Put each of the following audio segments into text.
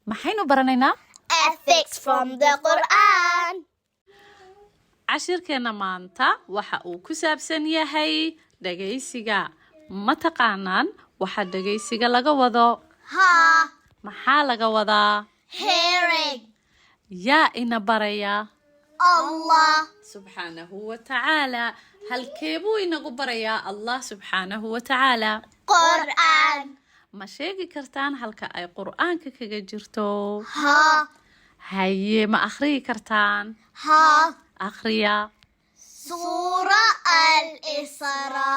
maxaynu baranaynaa Ethics from the Quran. cashirkeena maanta waxa uu ku saabsan yahay dhageysiga ma taqaanaan waxa dhageysiga laga wado Ha. maxaa laga wadaa Hearing. yaa ina baraya Allah. subxaanahu wa tacaala halkeebuu inagu barayaa allah subxaanahu wa tacaala Quran. ma sheegi kartaan halka ay qur'aanka kaga jirto Ha. haye ma akhriyi kartaan Ha. akhriya Surah Al-Isra,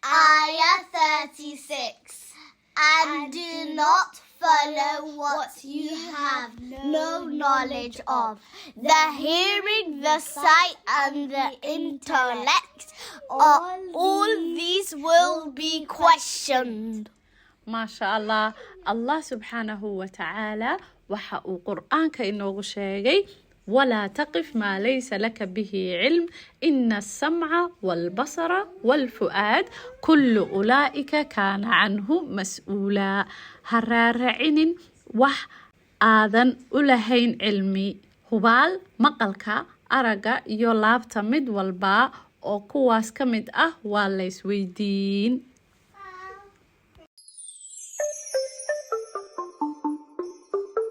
Ayah 36. And do not follow what you have no knowledge of. The hearing, the sight, and the intellect, all these will be questioned. ما شاء الله الله سبحانه وتعالى waxa uu qur'aanka inoogu sheegay ولا تقف ما ليس لك به علم إن السمع والبصر والفؤاد كل أولئك كان عنه مسؤولا هرارعين وح آذن أولهين علمي هبال مقلك أرقى يولاب تمد والباء oo kuwaas ka mid ah waa la isweydiin